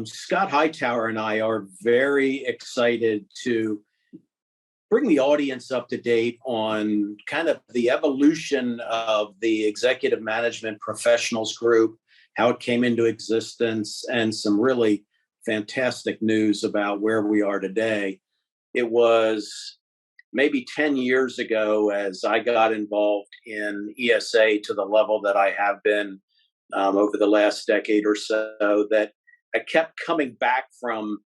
Scott Hightower and I are very excited to bring the audience up to date on kind of the evolution of the executive management professionals group, how it came into existence, and some really fantastic news about where we are today. It was maybe 10 years ago as I got involved in ESA to the level that I have been over the last decade or so, that I kept coming back from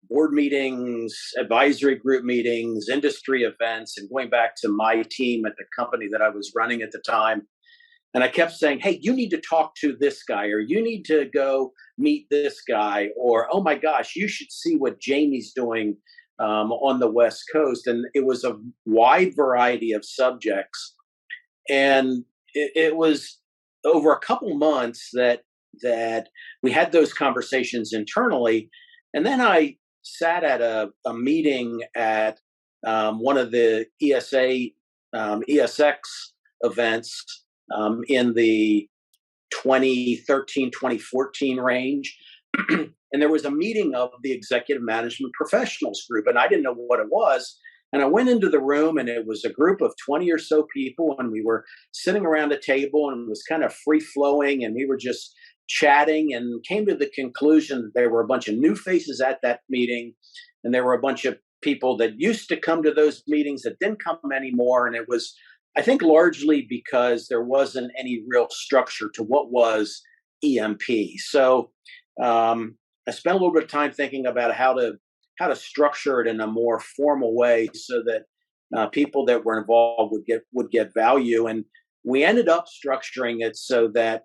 board meetings, advisory group meetings, industry events, and going back to my team at the company that I was running at the time. And I kept saying, hey, you need to talk to this guy, or you need to go meet this guy, or, oh my gosh, you should see what Jamie's doing on the West Coast. And it was a wide variety of subjects. And it was over a couple months that we had those conversations internally. And then I sat at a meeting at one of the ESA, ESX events in the 2013, 2014 range. And there was a meeting of the executive management professionals group, and I didn't know what it was. And I went into the room, and it was a group of 20 or so people, and we were sitting around a table, and it was kind of free flowing, and we were just chatting, and came to the conclusion that there were a bunch of new faces at that meeting, and there were a bunch of people that used to come to those meetings that didn't come anymore. And it was, I think, largely because there wasn't any real structure to what was EMP. So I spent a little bit of time thinking about how to structure it in a more formal way so that people that were involved would get value. And we ended up structuring it so that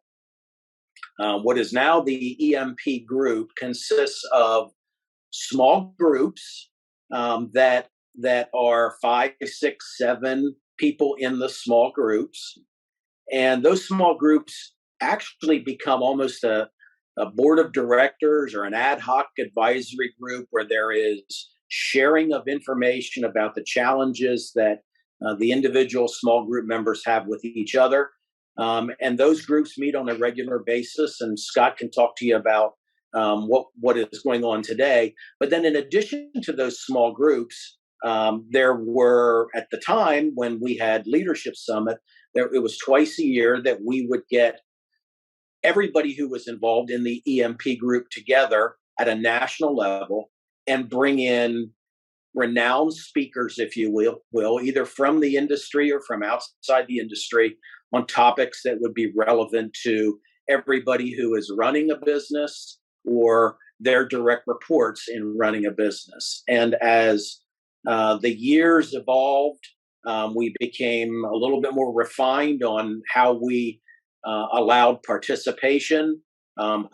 what is now the EMP group consists of small groups that are 5, 6, 7 people in the small groups, and those small groups actually become almost a board of directors or an ad hoc advisory group where there is sharing of information about the challenges that the individual small group members have with each other. And those groups meet on a regular basis, and Scott can talk to you about what is going on today. But then in addition to those small groups, there were, at the time when we had Leadership Summit, it was twice a year that we would get everybody who was involved in the EMP group together at a national level and bring in renowned speakers, if you will, either from the industry or from outside the industry, on topics that would be relevant to everybody who is running a business or their direct reports in running a business. And as the years evolved, we became a little bit more refined on how we allowed participation,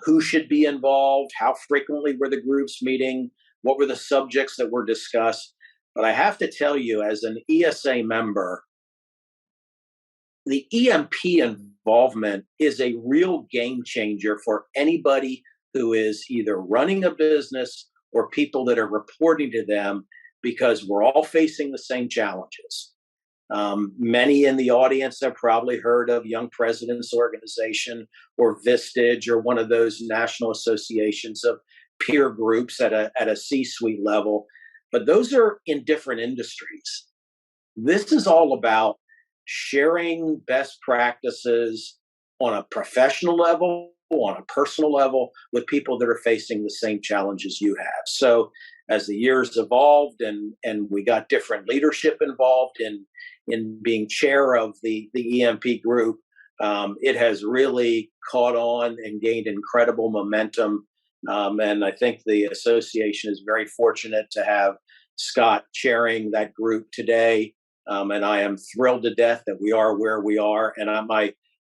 who should be involved, how frequently were the groups meeting, what were the subjects that were discussed. But I have to tell you, as an ESA member, the EMP involvement is a real game changer for anybody who is either running a business or people that are reporting to them, because we're all facing the same challenges. Many in the audience have probably heard of Young Presidents Organization or Vistage or one of those national associations of peer groups at a C-suite level, but those are in different industries. This is all about sharing best practices on a professional level, on a personal level, with people that are facing the same challenges you have. So as the years evolved and we got different leadership involved in being chair of the EMP group, it has really caught on and gained incredible momentum. And I think the association is very fortunate to have Scott chairing that group today. And I am thrilled to death that we are where we are. And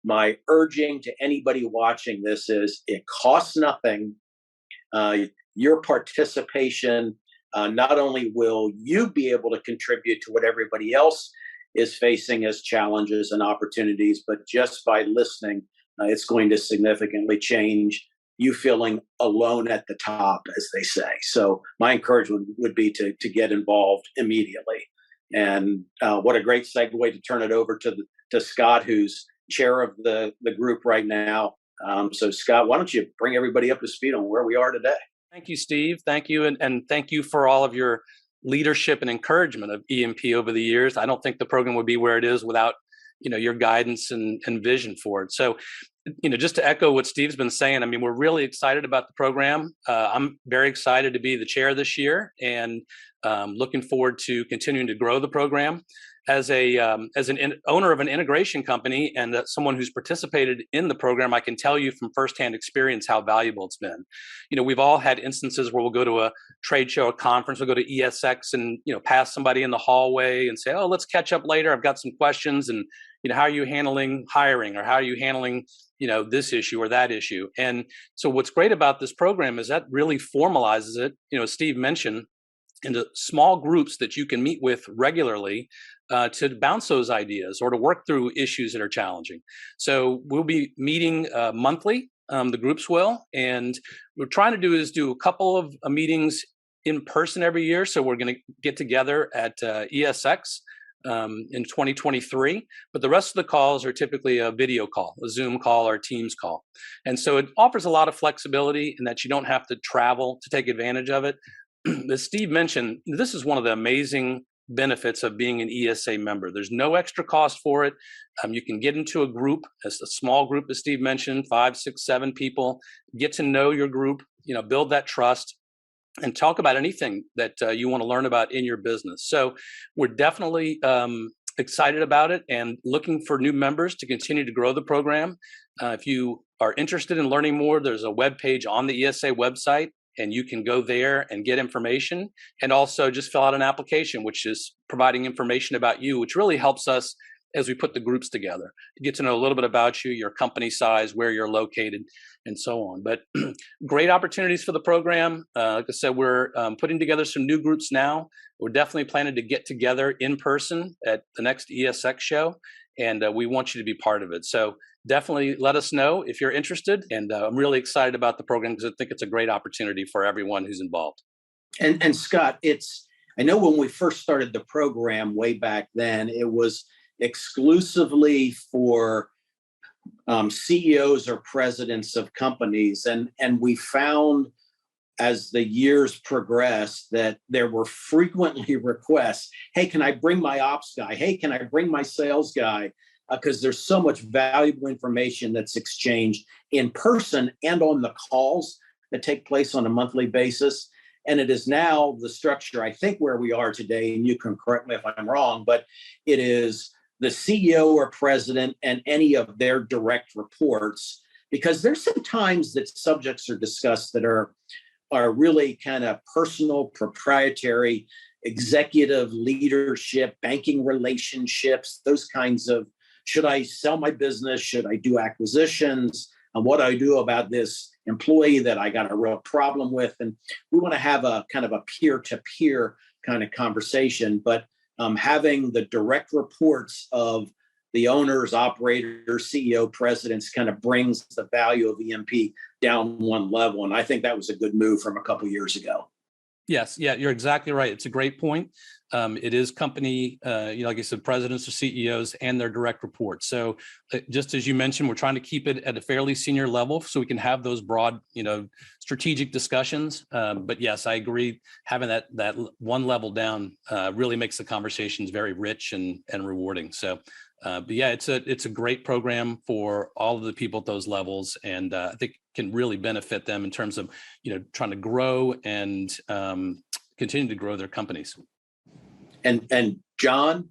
my urging to anybody watching this is, it costs nothing. Your participation, not only will you be able to contribute to what everybody else is facing as challenges and opportunities, but just by listening, it's going to significantly change you feeling alone at the top, as they say. So my encouragement would be to get involved immediately. And what a great segue to turn it over to Scott, who's chair of the group right now. So Scott, why don't you bring everybody up to speed on where we are today? Thank you, Steve. Thank you. And thank you for all of your leadership and encouragement of EMP over the years. I don't think the program would be where it is without, your guidance and vision for it. So, just to echo what Steve's been saying, I mean, we're really excited about the program. I'm very excited to be the chair this year and looking forward to continuing to grow the program. As an owner of an integration company and someone who's participated in the program, I can tell you from firsthand experience how valuable it's been. We've all had instances where we'll go to a trade show, a conference, we'll go to ESX and, pass somebody in the hallway and say, oh, let's catch up later. I've got some questions. And, how are you handling hiring, or how are you handling, this issue or that issue? And so what's great about this program is that really formalizes it, as Steve mentioned, into small groups that you can meet with regularly to bounce those ideas or to work through issues that are challenging. So we'll be meeting monthly, the groups will, and what we're trying to do is do a couple of meetings in person every year. So we're going to get together at ESX in 2023, but the rest of the calls are typically a video call, a Zoom call or a Teams call. And so it offers a lot of flexibility in that you don't have to travel to take advantage of it. As Steve mentioned, this is one of the amazing benefits of being an ESA member. There's no extra cost for it. You can get into a group, as a small group, as Steve mentioned, 5, 6, 7 people, get to know your group, build that trust and talk about anything that you want to learn about in your business. So we're definitely excited about it and looking for new members to continue to grow the program. If you are interested in learning more, there's a webpage on the ESA website, and you can go there and get information, and also just fill out an application, which is providing information about you, which really helps us as we put the groups together to get to know a little bit about you, your company size, where you're located, and so on. But great opportunities for the program. Like I said, we're putting together some new groups now. We're definitely planning to get together in person at the next ESX show, and we want you to be part of it. So definitely let us know if you're interested. And I'm really excited about the program because I think it's a great opportunity for everyone who's involved. And Scott, I know when we first started the program way back then, it was exclusively for CEOs or presidents of companies. And we found as the years progressed that there were frequently requests, hey, can I bring my ops guy? Hey, can I bring my sales guy? Because there's so much valuable information that's exchanged in person and on the calls that take place on a monthly basis. And it is now the structure, I think, where we are today, and you can correct me if I'm wrong, but it is the CEO or president and any of their direct reports, because there's some times that subjects are discussed that are really kind of personal, proprietary, executive leadership, banking relationships, those kinds of, should I sell my business? Should I do acquisitions? And what do I do about this employee that I got a real problem with? And we want to have a kind of a peer-to-peer kind of conversation, but having the direct reports of the owners, operators, CEO, presidents kind of brings the value of EMP down one level. And I think that was a good move from a couple of years ago. Yes. Yeah, you're exactly right. It's a great point. It is company, like I said, presidents or CEOs and their direct reports. So just as you mentioned, we're trying to keep it at a fairly senior level so we can have those broad, strategic discussions. But yes, I agree. Having that one level down really makes the conversations very rich and rewarding. So, but yeah, it's a great program for all of the people at those levels, and I think can really benefit them in terms of trying to grow and continue to grow their companies. And John,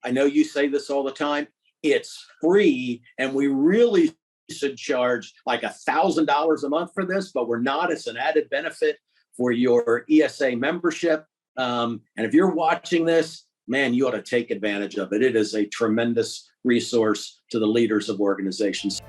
I know you say this all the time. It's free, and we really should charge like $1,000 a month for this, but we're not. It's an added benefit for your ESA membership. And if you're watching this, man, you ought to take advantage of it. It is a tremendous resource to the leaders of organizations.